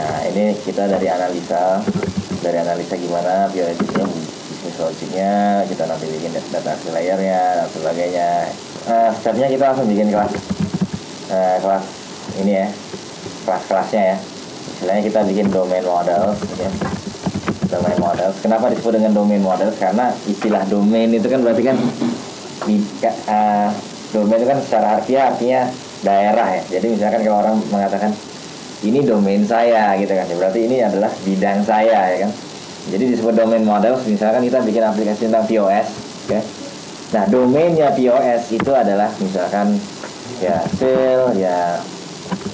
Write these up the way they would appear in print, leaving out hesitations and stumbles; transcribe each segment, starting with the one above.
Nah, ini kita dari analisa gimana POS itu bisnis logiknya, kita nanti bikin data layernya dan sebagainya. Stepnya kita langsung bikin kelas ini ya, kelas-kelasnya ya. Istilahnya kita bikin domain model ya. Domain model. Kenapa disebut dengan domain model? Karena istilah domain itu kan berarti kan domain itu kan secara harfiah artinya daerah ya. Jadi misalkan kalau orang mengatakan ini domain saya gitu kan, berarti ini adalah bidang saya ya kan. Jadi disebut domain model. Misalkan kita bikin aplikasi tentang POS, okay? Nah, domainnya POS itu adalah misalkan ya sale, ya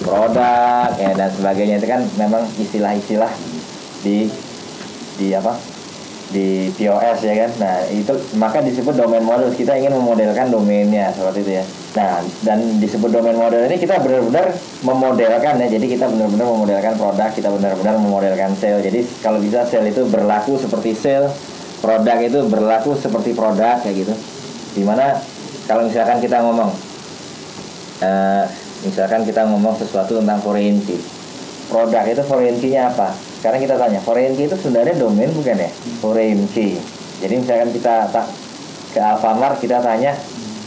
produk, ya dan sebagainya. Itu kan memang istilah-istilah di POS ya kan. Nah, itu maka disebut domain model. Kita ingin memodelkan domainnya seperti itu ya. Nah, dan disebut domain model ini kita benar-benar memodelkan ya. Jadi kita benar-benar memodelkan produk, kita benar-benar memodelkan sale. Jadi kalau bisa sale itu berlaku seperti sale, produk itu berlaku seperti produk kayak gitu. Dimana kalau misalkan kita ngomong sesuatu tentang foreign key, produk itu foreign key-nya apa? Sekarang kita tanya, foreign key itu sebenarnya domain bukan ya? Foreign key. Jadi misalkan kita ke Alfamart, kita tanya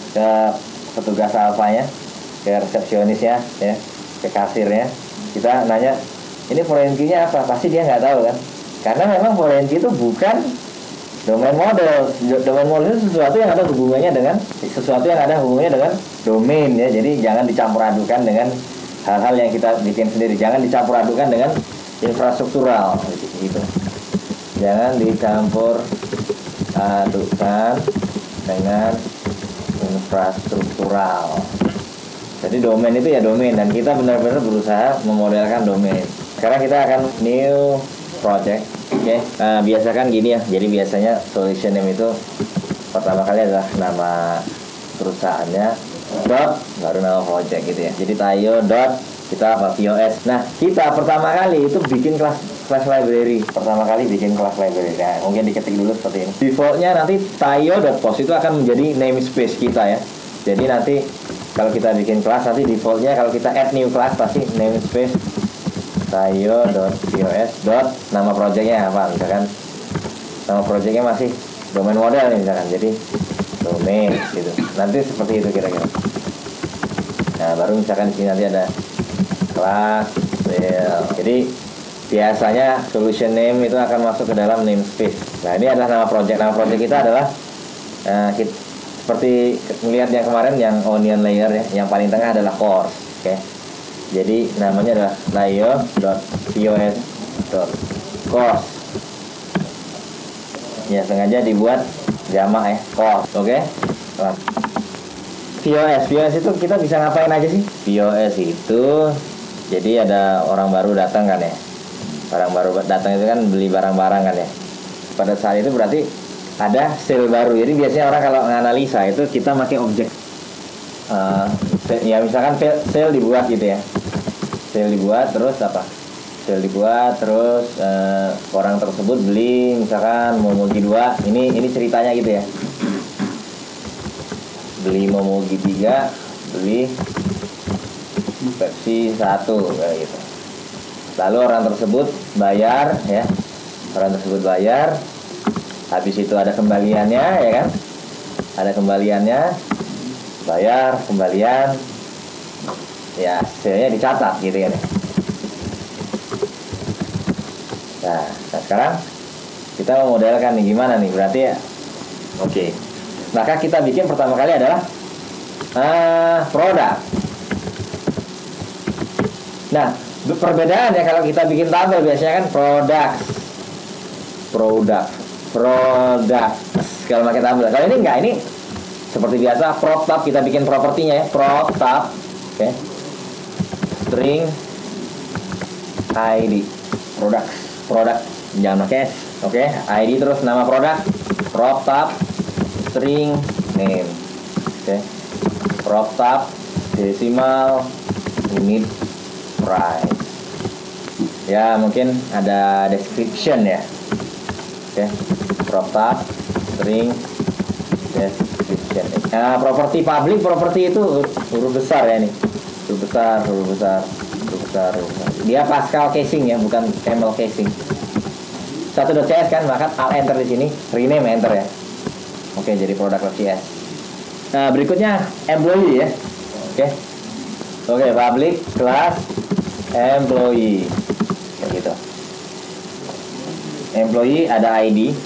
ke petugas Alfanya, ke resepsionisnya ya, ke kasirnya, kita nanya ini foreign key-nya apa? Pasti dia nggak tahu kan? Karena memang foreign key itu bukan domain model. Domain model itu sesuatu yang ada hubungannya dengan domain ya. Jadi jangan dicampur adukan dengan hal-hal yang kita bikin sendiri. Jangan dicampur adukan dengan infrastruktural gitu. Jangan dicampur adukan dengan infrastruktural. Jadi domain itu ya domain, dan kita benar-benar berusaha memodelkan domain. Sekarang kita akan new project. Oke, biasakan gini ya. Jadi biasanya solution name itu pertama kali adalah nama perusahaannya, dot, baru nama project gitu ya. Jadi tayo dot kita apa POS. Nah, kita pertama kali itu bikin class library. Pertama kali bikin class library. Nah, mungkin diketik dulu seperti ini. Defaultnya nanti tayo.post itu akan menjadi namespace kita ya. Jadi nanti kalau kita bikin kelas, nanti defaultnya kalau kita add new class pasti namespace tayo.pos. Nama projectnya apa? Misalkan nama projectnya masih domain model nih misalkan. Jadi domain gitu. Nanti seperti itu kira-kira. Nah, baru misalkan di sini nanti ada kelas. Jadi biasanya solution name itu akan masuk ke dalam namespace. Nah, ini adalah nama project. Nama project kita adalah seperti melihat yang kemarin yang onion layer ya. Yang paling tengah adalah course. Oke. Jadi namanya adalah layer.pos.course. Ya, sengaja dibuat jamak ya, course. Oke. POS itu kita bisa ngapain aja sih? POS itu jadi ada orang baru datang kan ya. Orang baru datang itu kan beli barang-barang kan ya. Pada saat itu berarti ada sale baru. Jadi biasanya orang kalau menganalisa itu kita pakai objek. Ya misalkan sale dibuat gitu ya. Sale dibuat terus apa? Sale dibuat terus orang tersebut beli misalkan Momogi 2. Ini ceritanya gitu ya. Beli Momogi 3, beli Pepsi 1 kayak gitu. Lalu orang tersebut bayar ya. Orang tersebut bayar. Habis itu ada kembaliannya ya kan? Ada kembaliannya. Bayar, kembalian. Ya, hasilnya dicatat gitu kan. Nah, sekarang kita memodelkan nih gimana nih? Berarti ya oke. Maka kita bikin pertama kali adalah produk. Nah, perbedaannya kalau kita bikin tabel biasanya kan produk. Kalau pakai tabel. Kalau ini enggak, ini seperti biasa prop tab, kita bikin propertinya ya, prop tab. Oke. String ID produk jangan pakai S. Oke, ID terus nama produk, prop tab, string name. Oke. Prop tab, desimal, unit price. Ya, mungkin ada description ya. Oke. Prop tab, string, description. Nah, properti public, properti itu huruf besar ya nih. Huruf besar. dia Pascal casing ya, bukan camel casing. 1.cs kan, maka alt enter di sini, rename enter ya. Oke, jadi product.cs. Nah, berikutnya employee ya. Oke, public class employee. Kayak gitu. Employee ada ID,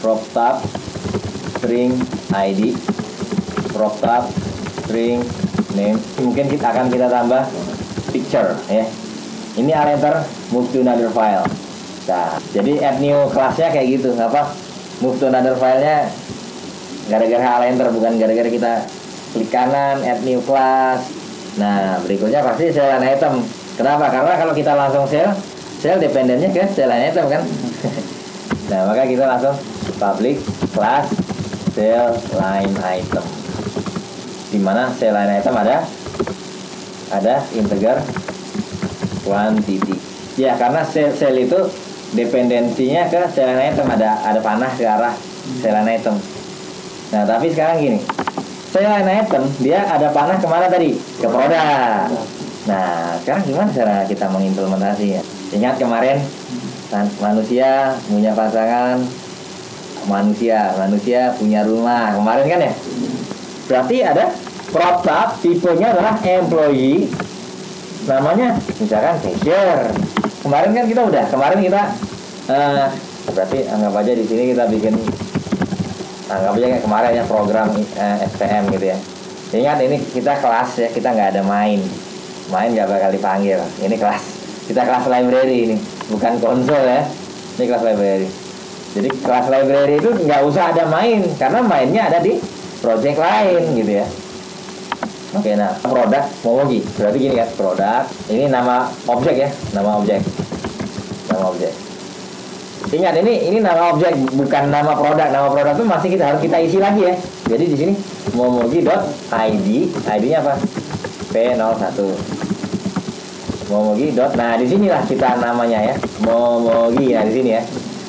prop tab, string ID, prop tab, string name. Mungkin kita akan tambah picture ya. Ini alt enter, move to another file. Nah, jadi add new class-nya kayak gitu. Apa? Move to another file-nya gara-gara alt enter, bukan gara-gara kita klik kanan add new class. Nah, berikutnya pasti sel line item. Kenapa? Karena kalau kita langsung sel dependennya ke sel line item kan. Nah, maka kita langsung public class sel line item. Dimana sel line item ada integer quantity. Ya, karena sel itu dependensinya ke sel line item, ada panah ke arah sel line item. Nah, tapi sekarang gini, sel line item dia ada panah kemana tadi? Ke produk. Nah, sekarang gimana cara kita mengimplementasinya? Ingat kemarin manusia punya pasangan, manusia punya rumah kemarin kan ya? Berarti ada prop tab, tipenya adalah employee, namanya misalkan cashier. Kemarin kita berarti anggap aja di sini kita bikin, anggap aja kayak kemarin ya program SPM gitu ya. Ingat ini kita kelas ya, kita nggak ada main nggak bakal dipanggil. Ini kelas, kita kelas library ini, bukan konsol ya. Ini kelas library. Jadi kelas library itu nggak usah ada main, karena mainnya ada di project lain gitu ya. Oke, nah produk Momogi berarti gini kan, produk ini nama objek ya, nama objek. Ingat ini nama objek, bukan nama produk. Nama produk itu masih harus kita isi lagi ya. Jadi di sini momogi.id, ID-nya apa? P01. Momogi. Nah, di sinilah kita namanya ya. Momogi. Nah, di sini ya.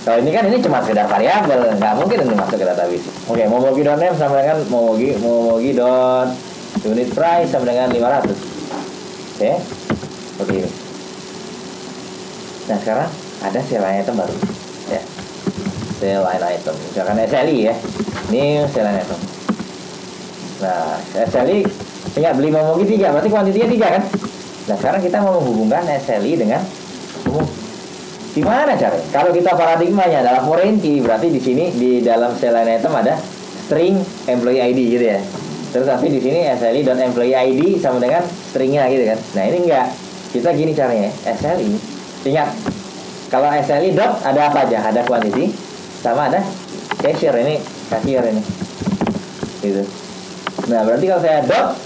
Kalau ini kan cuma sekedar variabel, nggak mungkin ini masuk ke database. Oke, momogi.name sama dengan momogi.unit price sama dengan 500. Oke. Seperti ini. Nah, sekarang ada sel line item baru ya, sel line item misalkan SLI ya, ini sel line item. Nah, SLI ingat beli Momogi 3, berarti kuantitinya 3 kan. Nah, sekarang kita mau menghubungkan SLI dengan gimana caranya? Kalau kita paradigmanya adalah foreign key, berarti di sini di dalam sel line item ada string employee ID gitu ya. Terus tapi di sini SLI.employee ID sama dengan stringnya gitu kan. Nah, ini enggak. Kita gini caranya, SLI. Ingat, kalau SLI dot ada apa aja? Ada quantity sama ada cashier ini, gitu. Nah, berarti kalau saya dot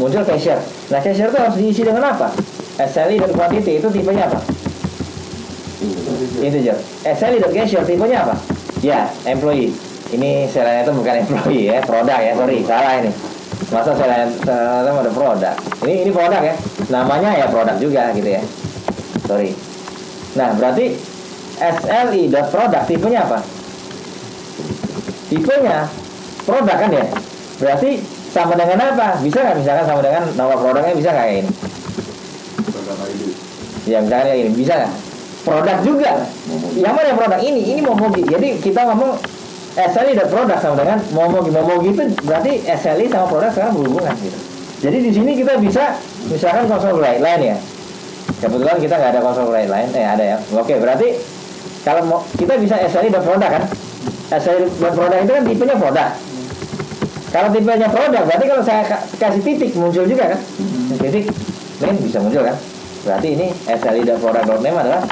muncul cashier. Nah, cashier itu harus diisi dengan apa? SLI dot quantity itu tipenya apa? Integer. SLI dot cashier tipenya apa? Ya, employee. Ini selain itu bukan employee ya, produk ya, sorry, salah ini. Masa selain ada produk. Ini produk ya. Namanya ya produk juga gitu ya. Sorry. Nah, berarti SLI.product tipenya apa? Tipenya produk kan ya? Berarti sama dengan apa? Bisa nggak misalkan sama dengan nama produknya, bisa nggak kayak ini? Produk ID. Ya, misalkan kayak ini, bisa nggak? Produk juga. Yang mana produk? Ini Momogi. Jadi kita ngomong SLI.product sama dengan Momogi. Momogi itu berarti SLI sama produk sekarang berhubungan gitu. Jadi di sini kita bisa misalkan console line ya. Kebetulan kita nggak ada console line, ada ya. Oke, berarti kalau kita bisa SLI.product kan? SLI.product itu kan tipenya produk. Kalau tipenya produk, berarti kalau saya kasih titik muncul juga kan? Titik name bisa muncul kan? Berarti ini SLI.product.name adalah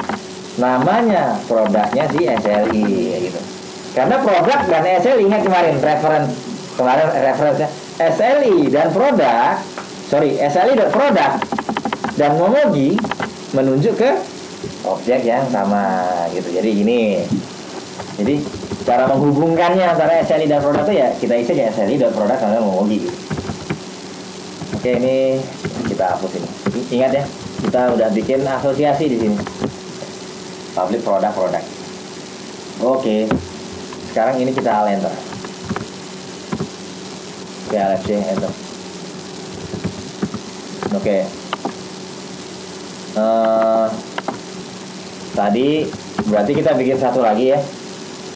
namanya produknya si SLI gitu. Karena produk dan SLI, ingat kemarin referensinya SLI dan produk, SLI.product dan Momogi menunjuk ke objek yang sama gitu. Jadi gini. Jadi cara menghubungkannya antara SLI dan produk itu ya kita isi aja SLI.product sama Momogi gitu. Oke, ini kita hapus ini. Ingat ya, kita udah bikin asosiasi di sini. Public product. Oke. Sekarang ini kita alt enter. Oke, Alt enter. Oke. Tadi berarti kita bikin satu lagi ya.